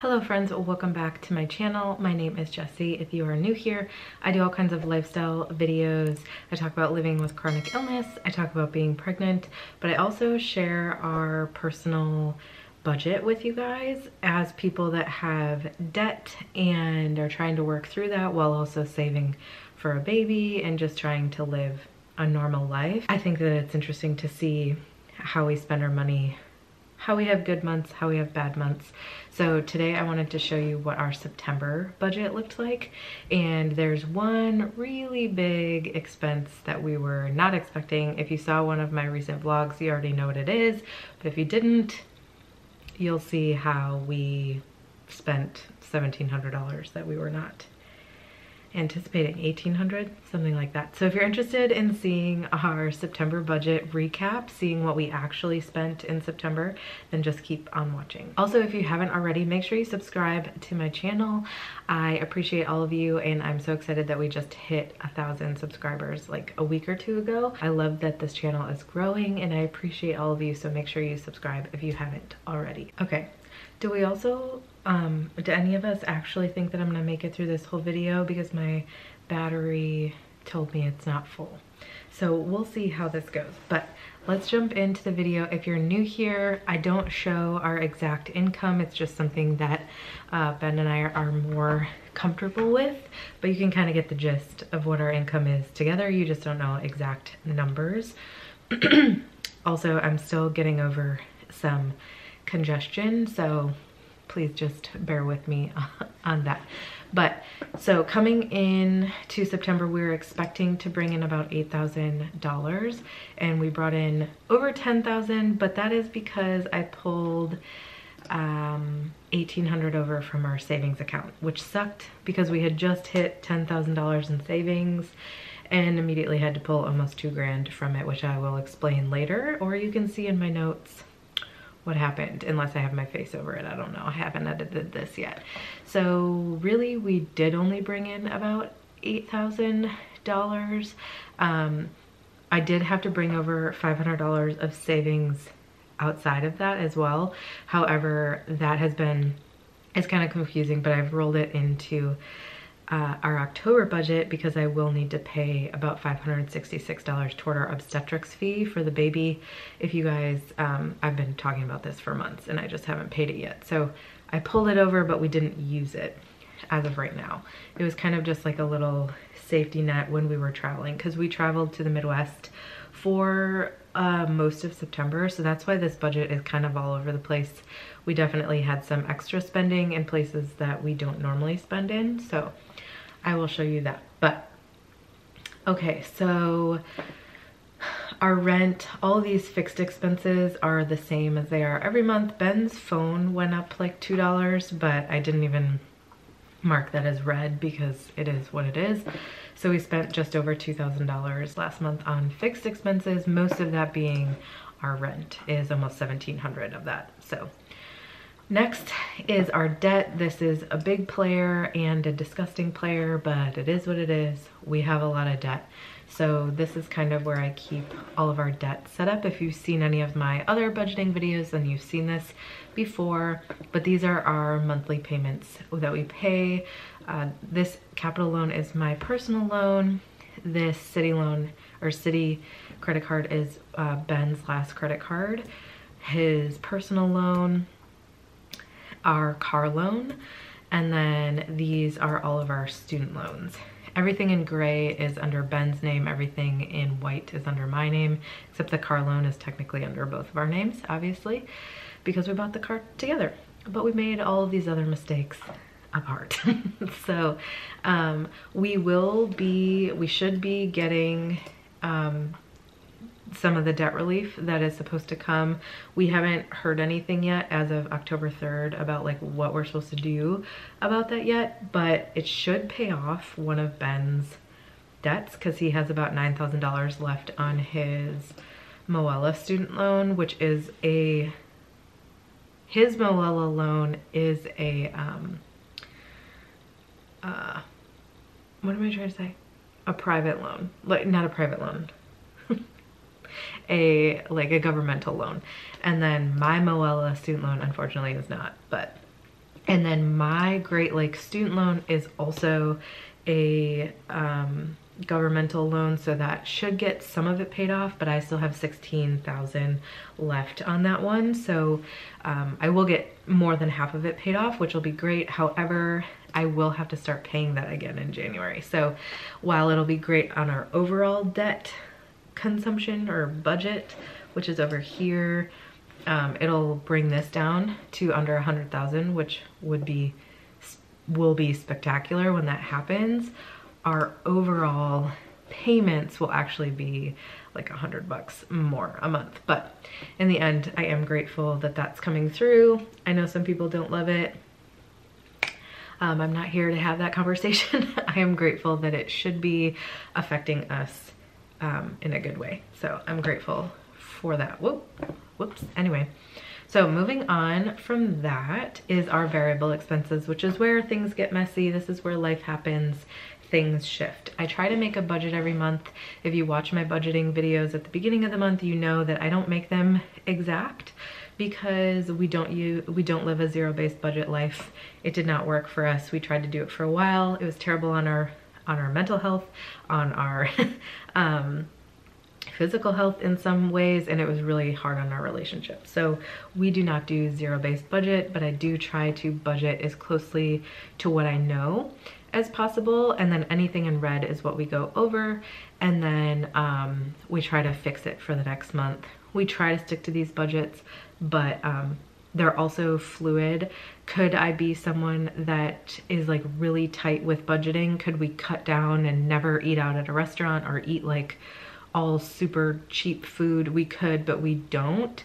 Hello friends, welcome back to my channel. My name is Jessie. If you are new here, I do all kinds of lifestyle videos. I talk about living with chronic illness, I talk about being pregnant, but I also share our personal budget with you guys as people that have debt and are trying to work through that while also saving for a baby and just trying to live a normal life. I think that it's interesting to see how we spend our money, how we have good months, how we have bad months. So today I wanted to show you what our September budget looked like. And there's one really big expense that we were not expecting. If you saw one of my recent vlogs, you already know what it is. But if you didn't, you'll see how we spent $1,700 that we were not anticipating. 1,800, something like that. So if you're interested in seeing our September budget recap, seeing what we actually spent in September, then just keep on watching. Also, if you haven't already, make sure you subscribe to my channel. I appreciate all of you, and I'm so excited that we just hit 1,000 subscribers like a week or two ago. I love that this channel is growing, and I appreciate all of you, so make sure you subscribe if you haven't already. Okay, do we also do any of us actually think that I'm gonna make it through this whole video, because my battery told me it's not full? So we'll see how this goes, but let's jump into the video. If you're new here, I don't show our exact income. It's just something that Ben and I are more comfortable with, but you can kind of get the gist of what our income is together. You just don't know exact numbers. Also, I'm still getting over some congestion, so please just bear with me on that. But so coming in to September, we were expecting to bring in about $8,000, and we brought in over 10,000, but that is because I pulled $1,800 over from our savings account, which sucked because we had just hit $10,000 in savings and immediately had to pull almost $2,000 from it, which I will explain later, or you can see in my notes what happened, unless I have my face over it. I don't know. I haven't edited this yet. So really, we did only bring in about $8,000. I did have to bring over $500 of savings outside of that as well. However, that has been, it's kind of confusing, but I've rolled it into our October budget because I will need to pay about $566 toward our obstetrics fee for the baby. If you guys, I've been talking about this for months and I just haven't paid it yet. So I pulled it over, but we didn't use it as of right now. It was kind of just like a little safety net when we were traveling, because we traveled to the Midwest for most of September. So that's why this budget is kind of all over the place. We definitely had some extra spending in places that we don't normally spend in. So I will show you that. But okay, so our rent, all these fixed expenses are the same as they are every month. Ben's phone went up like $2, but I didn't even mark that as red because it is what it is. So we spent just over $2,000 last month on fixed expenses, most of that being our rent is almost $1,700 of that. So next is our debt. This is a big player and a disgusting player, but it is what it is. We have a lot of debt. So this is kind of where I keep all of our debt set up. If you've seen any of my other budgeting videos, then you've seen this before, but these are our monthly payments that we pay. This capital loan is my personal loan. This city loan or city credit card is Ben's last credit card. His personal loan, our car loan, and then these are all of our student loans. Everything in gray is under Ben's name, everything in white is under my name, except the car loan is technically under both of our names, obviously, because we bought the car together, but we made all of these other mistakes apart. So we should be getting some of the debt relief that is supposed to come. We haven't heard anything yet as of October 3rd about like what we're supposed to do about that yet, but it should pay off one of Ben's debts because he has about $9,000 left on his Moella student loan, which is his Moella loan is a, what am I trying to say? A private loan, like not a private loan. Like a governmental loan. And then my Moella student loan unfortunately is not, but And then my Great Lakes student loan is also a governmental loan, so that should get some of it paid off, but I still have $16,000 left on that one. So I will get more than half of it paid off, which will be great. However, I will have to start paying that again in January. So while it'll be great on our overall debt consumption or budget, which is over here, it'll bring this down to under 100,000, which will be spectacular when that happens. Our overall payments will actually be like $100 more a month. But in the end, I am grateful that that's coming through. I know some people don't love it. I'm not here to have that conversation. I am grateful that it should be affecting us in a good way. So I'm grateful for that. Whoops. Anyway, so moving on from that is our variable expenses, which is where things get messy. This is where life happens. Things shift. I try to make a budget every month. If you watch my budgeting videos at the beginning of the month, you know that I don't make them exact because we don't live a zero-based budget life. It did not work for us. We tried to do it for a while. It was terrible on our mental health, on our physical health in some ways, and it was really hard on our relationship. So we do not do zero-based budget, but I do try to budget as closely to what I know as possible, and then anything in red is what we go over, and then we try to fix it for the next month. We try to stick to these budgets, but they're also fluid. Could I be someone that is like really tight with budgeting? Could we cut down and never eat out at a restaurant or eat like all super cheap food? We could, but we don't.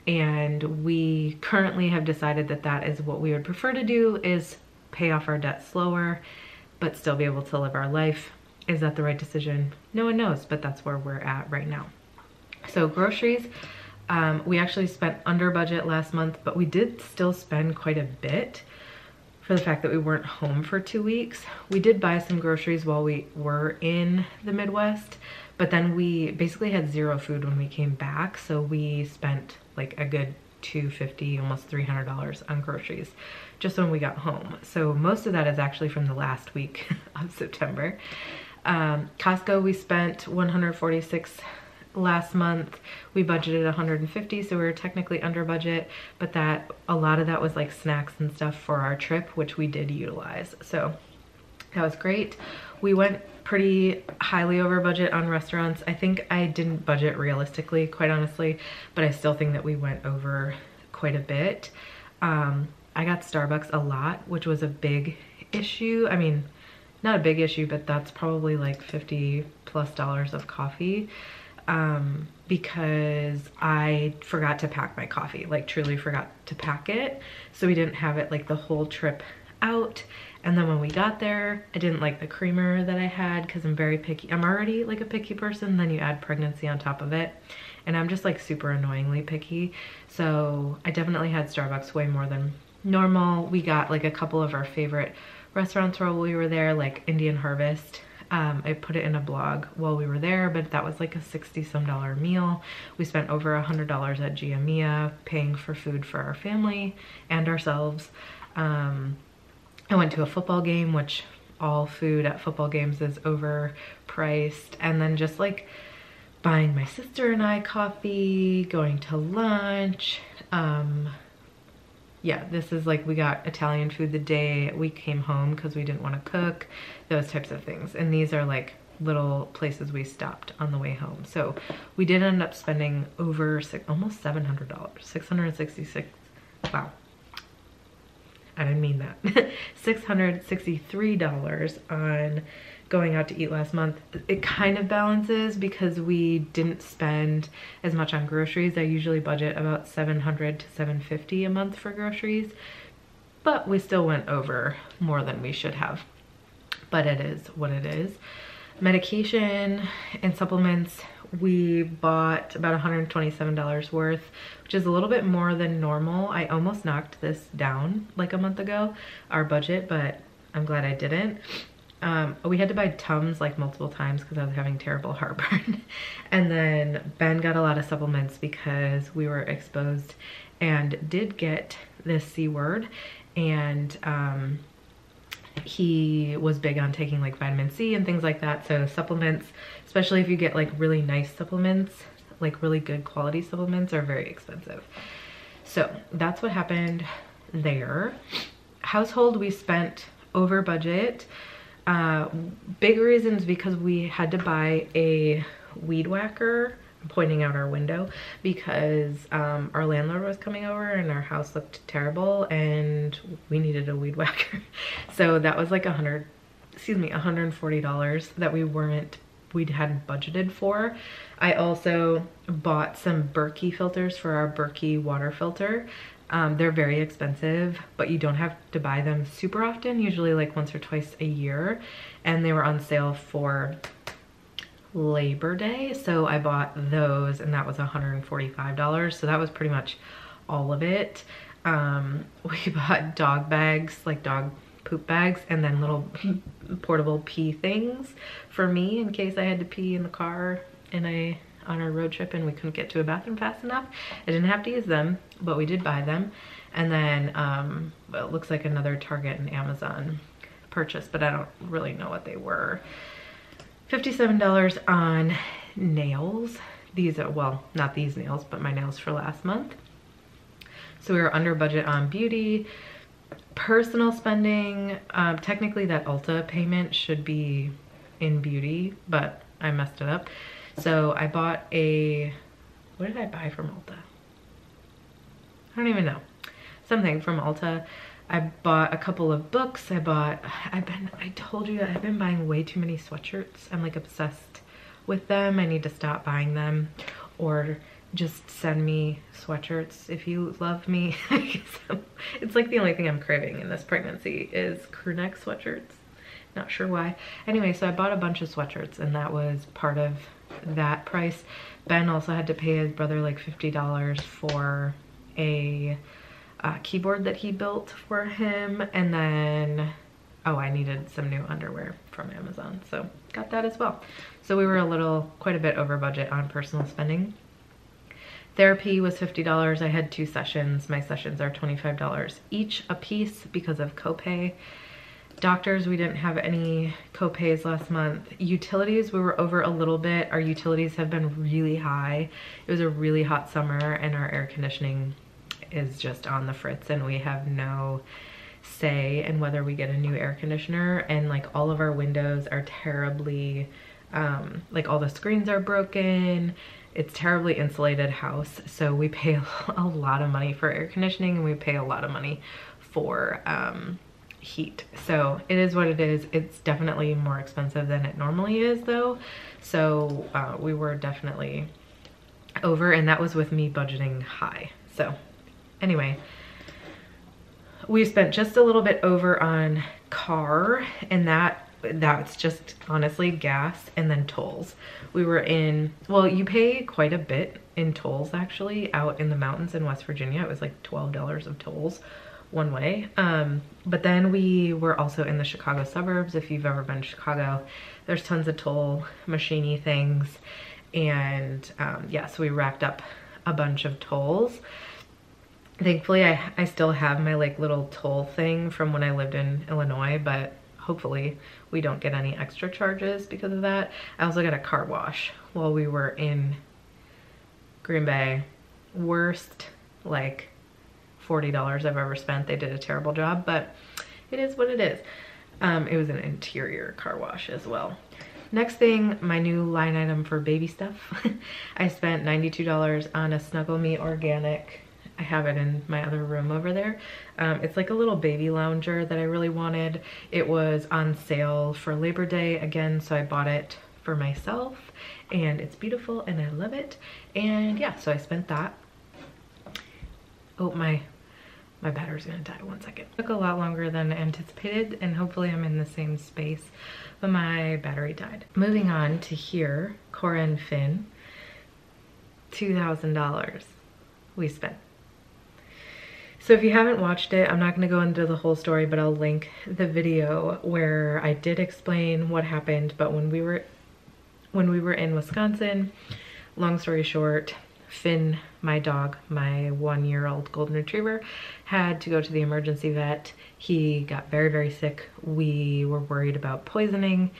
And we currently have decided that that is what we would prefer to do, is pay off our debt slower, but still be able to live our life. Is that the right decision? No one knows, but that's where we're at right now. So groceries, we actually spent under budget last month, but we did still spend quite a bit for the fact that we weren't home for 2 weeks. We did buy some groceries while we were in the Midwest, but then we basically had zero food when we came back. So we spent like a good $250, almost $300 on groceries just when we got home. So most of that is actually from the last week of September. Costco, we spent $146 last month. We budgeted $150, so we were technically under budget, but a lot of that was like snacks and stuff for our trip, which we did utilize. So that was great. We went pretty highly over budget on restaurants. I think I didn't budget realistically, quite honestly, but I still think that we went over quite a bit. I got Starbucks a lot, which was a big issue. I mean, not a big issue, but that's probably like $50+ of coffee, because I forgot to pack my coffee, like truly forgot to pack it. So we didn't have it like the whole trip out. And then when we got there, I didn't like the creamer that I had because I'm very picky. I'm already like a picky person, then you add pregnancy on top of it. And I'm just like super annoyingly picky. So I definitely had Starbucks way more than normal. We got like a couple of our favorite restaurants while we were there, like Indian Harvest. I put it in a blog while we were there, but that was like a $60-some meal. We spent over $100 at Giamia paying for food for our family and ourselves. I went to a football game, which all food at football games is overpriced. And then just like buying my sister and I coffee, going to lunch. Yeah, this is like, we got Italian food the day we came home because we didn't want to cook, those types of things. And these are like little places we stopped on the way home. So we did end up spending over almost $700, $666. Wow. I didn't mean that. $663 on going out to eat last month. It kind of balances because we didn't spend as much on groceries. I usually budget about $700 to $750 a month for groceries, but we still went over more than we should have. But it is what it is. Medication and supplements, we bought about $127 worth, which is a little bit more than normal. I almost knocked this down like a month ago, our budget, but I'm glad I didn't. We had to buy Tums like multiple times because I was having terrible heartburn. And then Ben got a lot of supplements because we were exposed and did get this C word. and he was big on taking like vitamin C and things like that. So supplements, especially if you get like really nice supplements, like really good quality supplements, are very expensive. So that's what happened there. Household, we spent over budget. Big reasons because we had to buy a weed whacker. I'm pointing out our window because our landlord was coming over and our house looked terrible and we needed a weed whacker. So that was like $140 that we hadn't budgeted for. I also bought some Berkey filters for our Berkey water filter. They're very expensive, but you don't have to buy them super often, usually like once or twice a year. And they were on sale for Labor Day, so I bought those and that was $145. So that was pretty much all of it. We bought dog bags, like dog poop bags, and then little portable pee things for me in case I had to pee in the car on our road trip and we couldn't get to a bathroom fast enough. I didn't have to use them, but we did buy them. And then well, it looks like another Target and Amazon purchase, but I don't really know what they were. $57 on nails. These are, well, not these nails, but my nails for last month. So we were under budget on beauty. Personal spending, technically that Ulta payment should be in beauty, but I messed it up. So I bought what did I buy from Ulta? I don't even know. Something from Ulta. I bought a couple of books. I told you I've been buying way too many sweatshirts. I'm like obsessed with them. I need to stop buying them, or just send me sweatshirts if you love me. It's like the only thing I'm craving in this pregnancy is crew neck sweatshirts. Not sure why. Anyway, so I bought a bunch of sweatshirts and that was part of that price. Ben also had to pay his brother like $50 for a keyboard that he built for him. And then, oh, I needed some new underwear from Amazon, so got that as well. So we were quite a bit over budget on personal spending. Therapy was $50. I had 2 sessions. My sessions are $25 each a piece because of copay. Doctors, we didn't have any copays last month. Utilities, we were over a little bit. Our utilities have been really high. It was a really hot summer and our air conditioning is just on the fritz and we have no say in whether we get a new air conditioner. And like all of our windows are terribly, like all the screens are broken. It's terribly insulated house. So we pay a lot of money for air conditioning and we pay a lot of money for heat. So it is what it is. It's definitely more expensive than it normally is though. So we were definitely over, and that was with me budgeting high. So anyway, we spent just a little bit over on car, and that's just honestly gas and then tolls. We were in, well, you pay quite a bit in tolls actually out in the mountains in West Virginia. It was like $12 of tolls one way. But then we were also in the Chicago suburbs. If you've ever been to Chicago, there's tons of toll machine-y things. And yeah, so we racked up a bunch of tolls. Thankfully, I still have my like little toll thing from when I lived in Illinois, but hopefully we don't get any extra charges because of that. I also got a car wash while we were in Green Bay. Worst like $40 I've ever spent. They did a terrible job, but it is what it is. It was an interior car wash as well. Next thing, my new line item for baby stuff. I spent $92 on a Snuggle Me organic. I have it in my other room over there. It's like a little baby lounger that I really wanted. It was on sale for Labor Day again, so I bought it for myself and it's beautiful and I love it. And yeah, so I spent that. Oh, my battery's gonna die, 1 second. It took a lot longer than anticipated and hopefully I'm in the same space, but my battery died. Moving on to here, Cora and Finn, $2,000 we spent. So if you haven't watched it, I'm not gonna go into the whole story, but I'll link the video where I did explain what happened. But when we were in Wisconsin, long story short, Finn, my dog, my 1-year-old golden retriever, had to go to the emergency vet. He got very, very sick. We were worried about poisoning.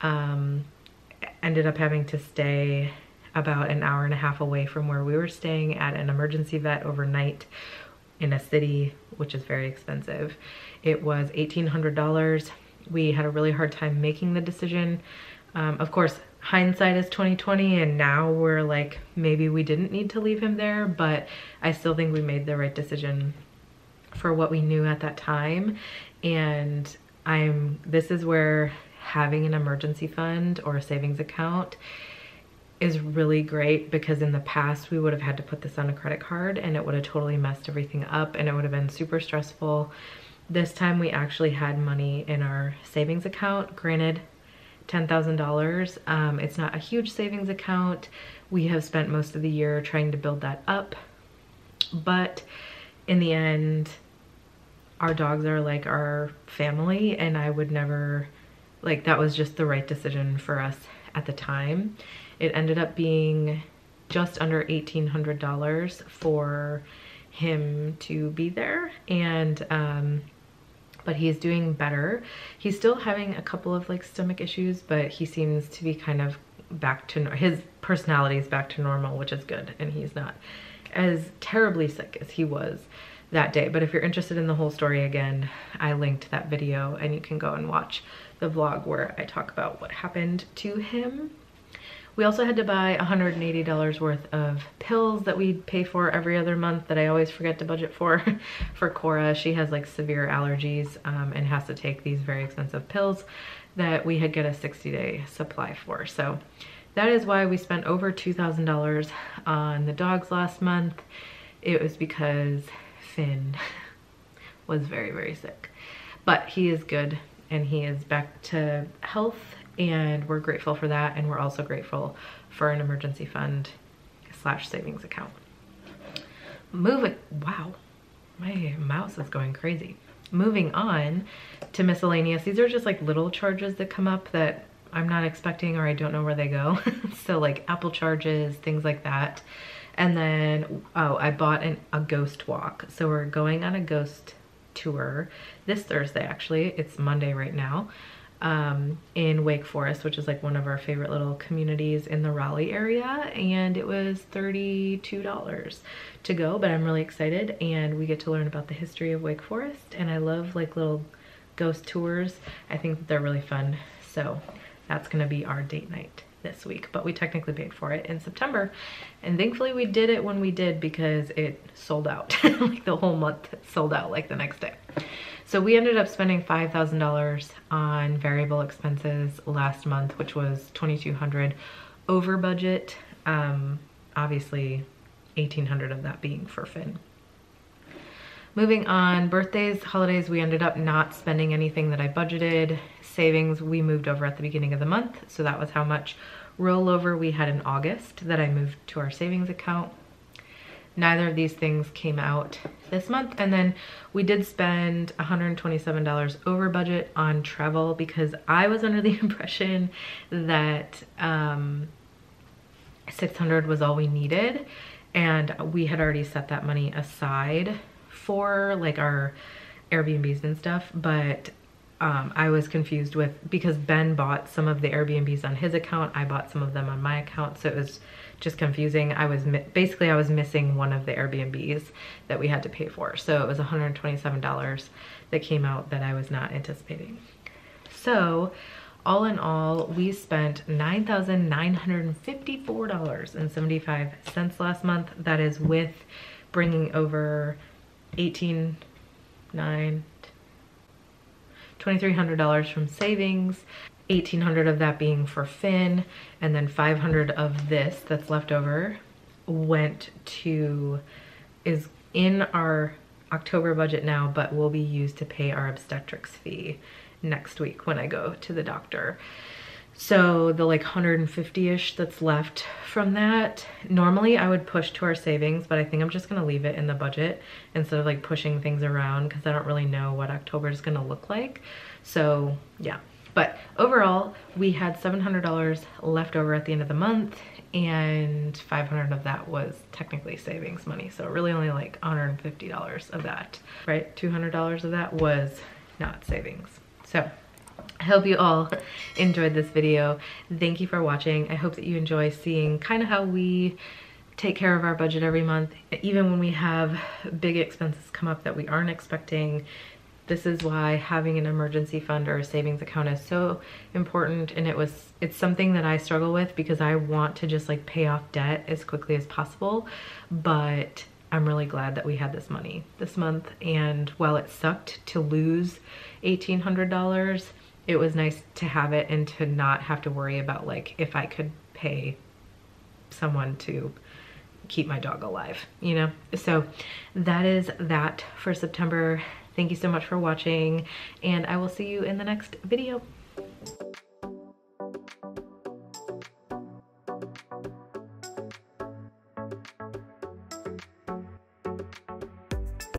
Ended up having to stay about an hour and a half away from where we were staying at an emergency vet overnight in a city, which is very expensive. It was $1,800. We had a really hard time making the decision. Of course, hindsight is 2020, and now we're like, maybe we didn't need to leave him there, but I still think we made the right decision for what we knew at that time. And this is where having an emergency fund or a savings account is really great, because in the past we would have had to put this on a credit card and it would have totally messed everything up and it would have been super stressful. This time we actually had money in our savings account. Granted, $10,000. It's not a huge savings account. We have spent most of the year trying to build that up, but in the end, our dogs are like our family, and I would never, like, that was just the right decision for us at the time. It ended up being just under $1,800 for him to be there, and but he's doing better. He's still having a couple of like stomach issues, but he seems to be kind of back to, his personality is back to normal, which is good, and he's not as terribly sick as he was that day. But if you're interested in the whole story, again, I linked that video and you can go and watch the vlog where I talk about what happened to him. We also had to buy $180 worth of pills that we pay for every other month that I always forget to budget for Cora. She has like severe allergies and has to take these very expensive pills that we had get a 60-day supply for. So that is why we spent over $2,000 on the dogs last month. It was because Finn was very, very sick, but he is good and he is back to health, and we're grateful for that. And we're also grateful for an emergency fund / savings account. Wow, my mouse is going crazy. Moving on to miscellaneous. These are just like little charges that come up that I'm not expecting or I don't know where they go. So like Apple charges, things like that. And then, oh, I bought a ghost walk. So we're going on a ghost tour this Thursday, actually. It's Monday right now. In Wake Forest, which is like one of our favorite little communities in the Raleigh area, and it was $32 to go, but I'm really excited, and we get to learn about the history of Wake Forest, and I love like little ghost tours. I think that they're really fun, so that's gonna be our date night this week, but we technically paid for it in September, and thankfully we did it when we did, because it sold out. Like the whole month sold out like the next day. So we ended up spending $5,000 on variable expenses last month, which was $2,200 over budget. Obviously $1,800 of that being for Finn. Moving on, birthdays, holidays, we ended up not spending anything that I budgeted. Savings, we moved over at the beginning of the month, so that was how much rollover we had in August that I moved to our savings account. Neither of these things came out this month. And then we did spend $127 over budget on travel, because I was under the impression that $600 was all we needed, and we had already set that money aside for like our Airbnbs and stuff. But I was confused because Ben bought some of the Airbnbs on his account, I bought some of them on my account, so it was just confusing. I was missing one of the Airbnbs that we had to pay for, so it was $127 that came out that I was not anticipating. So all in all, we spent $9,954.75 last month. That is with bringing over $2,300 from savings, $1,800 of that being for Finn, and then $500 of this that's left over is in our October budget now, but will be used to pay our obstetrics fee next week when I go to the doctor. So the like 150-ish that's left from that, normally I would push to our savings, but I think I'm just gonna leave it in the budget instead of like pushing things around, because I don't really know what October is gonna look like. So yeah, But overall, we had $700 left over at the end of the month, and 500 of that was technically savings money. So really only like $150 of that, right? $200 of that was not savings. So I hope you all enjoyed this video. Thank you for watching. I hope that you enjoy seeing kind of how we take care of our budget every month, even when we have big expenses come up that we aren't expecting. This is why having an emergency fund or a savings account is so important, and it's something that I struggle with because I want to just like pay off debt as quickly as possible, but I'm really glad that we had this money this month. And while it sucked to lose $1,800, it was nice to have it and to not have to worry about like if I could pay someone to keep my dog alive, you know? So that is that for September. Thank you so much for watching, and I will see you in the next video.